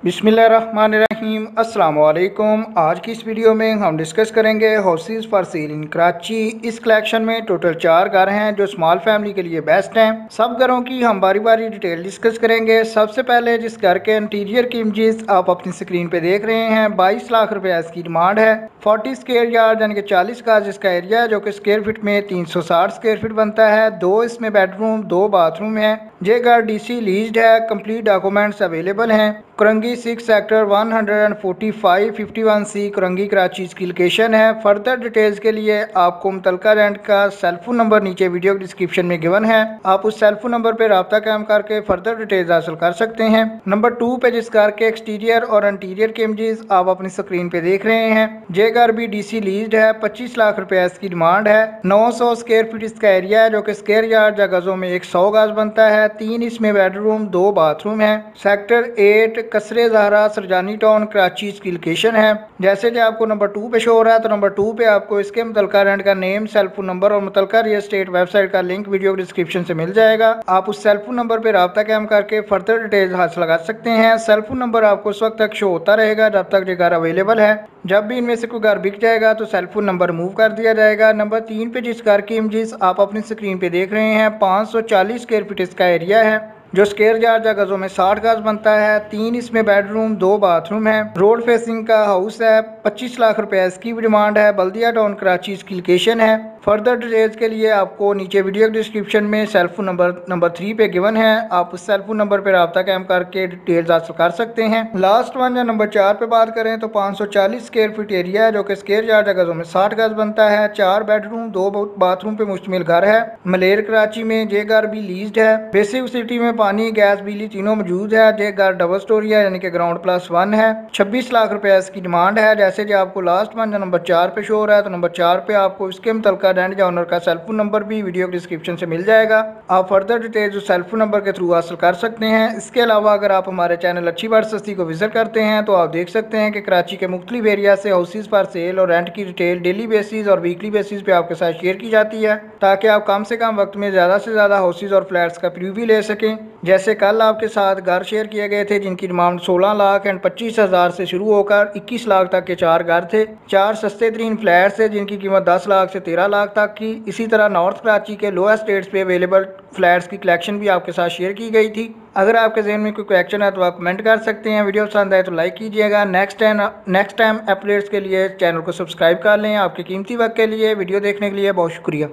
बिस्मिल्लाहिर्रहमानिर्रहीम। अस्सलाम वालेकुम। आज की इस वीडियो में हम डिस्कस करेंगे हाउसेस फॉर सेल इन कराची। इस कलेक्शन में टोटल 4 घर हैं जो स्मॉल फैमिली के लिए बेस्ट हैं। सब घरों की हम बारी बारी डिटेल डिस्कस करेंगे। सबसे पहले जिस घर के इंटीरियर की इमेजेस आप अपनी स्क्रीन पे देख रहे हैं, 22 लाख रुपए इसकी डिमांड है। 40 स्क्वायर यार्ड यानी कि 40 गज इसका एरिया है, जो कि स्क्वायर फीट में 360 स्क्वायर फीट बनता है। 2 इसमें बेडरूम, 2 बाथरूम है। ये घर डीसी लीज्ड है। कंप्लीट डॉक्यूमेंट्स अवेलेबल हैं। करंगी 6 सेक्टर 145-51C करंगी कराची इसकी लोकेशन है। फर्दर डिटेल्स के लिए आपको मुतलका रेंट का सेलफोन नंबर नीचे वीडियो डिस्क्रिप्शन में गिवन है, आप उस सेलफोन नंबर पर रब्ता कायम करके फर्दर डिटेल्स हासिल कर सकते हैं। नंबर 2 पे जिस घर के एक्सटीरियर और इंटीरियर के इमेजेस आप अपनी स्क्रीन पे देख रहे हैं, ये घर भी डीसी लीज्ड है। 25 लाख रुपए इसकी डिमांड है। 900 स्क्वायर फीट इसका एरिया है, जो कि स्क्वायर यार्ड या गजों में 100 गज बनता है। 3 इसमें बेडरूम, 2 बाथरूम है। सेक्टर 8 कसरे-ज़हरा सरजानी टाउन कराची इसकी लोकेशन है। जैसे कि आपको नंबर 2 पे शो हो रहा है, तो नंबर 2 पे आपको इसके मुतलका रेंट का नेम, सेलफोन नंबर और मुतलका रियल एस्टेट वेबसाइट का लिंक वीडियो डिस्क्रिप्शन से मिल जाएगा। आप उस सेलफोन नंबर पर रब्ता कायम करके फर्दर डिटेल्स हासिल कर सकते हैं। सेलफोन नंबर आपको उस वक्त तक शो होता रहेगा जब तक ये घर अवेलेबल है। जब भी इनमें से कोई घर बिक जाएगा तो सेलफोन नंबर मूव कर दिया जाएगा। नंबर 3 पे जिस घर की इमेजेस आप अपनी स्क्रीन पे देख रहे हैं, 540 स्क्वायर फीट इसका एरिया है, जो स्क्वायर यार्ड या गजों में 60 गज बनता है। 3 इसमें बेडरूम, 2 बाथरूम है। रोड फेसिंग का हाउस है। 25 लाख रुपए इसकी भी डिमांड है। बल्दिया टाउन कराची इसकी लोकेशन है। फर्दर डिटेल्स के लिए आपको नीचे वीडियो डिस्क्रिप्शन में सेलफोन नंबर 3 पे गिवन है, आप उस सेलफोन नंबर पर रब्ता कायम करके डिटेल्स हासिल कर सकते हैं। लास्ट वन या नंबर 4 पे बात करें तो 540 स्क्वायर फीट एरिया है, जो कि स्क्वायर यार्ड या गजों में 60 गज बनता है। 4 बेडरूम, 2 बाथरूम पे मुश्तमिल घर है। मलेर कराची में ये घर भी लीज्ड है। बेसिक फैसिलिटी में पानी, गैस, बिजली तीनों मौजूद है। ये घर डबल स्टोरी है यानी कि ग्राउंड +1 है। 26 लाख रुपए इसकी डिमांड है। जैसे कि आपको लास्ट वन या नंबर 4 पे शो हो रहा है, तो नंबर 4 पे आपको इसके मुतलका रेंट या ओनर का सेलफोन नंबर भी वीडियो डिस्क्रिप्शन से मिल जाएगा। आप फर्दर डिटेल्स उस सेलफोन नंबर के थ्रू हासिल कर सकते हैं। इसके अलावा अगर आप हमारे चैनल अच्छी बात सस्ती को विजिट करते हैं तो आप देख सकते हैं कि कराची के मुख्तलिफ एरिया से हाउसेज फॉर सेल और रेंट की डिटेल डेली बेसिस और वीकली बेसिस पे आपके साथ शेयर की जाती है, ताकि आप कम से कम वक्त में ज़्यादा से ज़्यादा हाउसेज और फ्लैट्स का प्रीव्यू ले सकें। जैसे कल आपके साथ घर शेयर किए गए थे जिनकी डिमांड 16 लाख एंड 25 हज़ार से शुरू होकर 21 लाख तक के 4 घर थे। 4 सस्ते तरीन फ्लैट्स थे जिनकी कीमत 10 लाख से 13 लाख तक की। इसी तरह नॉर्थ कराची के लोएस्ट रेट्स पे अवेलेबल फ्लैट्स की कलेक्शन भी आपके साथ शेयर की गई थी। अगर आपके जहन में कोई क्वेश्चन है तो आप कमेंट कर सकते हैं। वीडियो पसंद आए तो लाइक कीजिएगा। नेक्स्ट टाइम अपडेट्स के लिए चैनल को सब्सक्राइब कर लें। आपके कीमती वक्त के लिए वीडियो देखने के लिए बहुत शुक्रिया।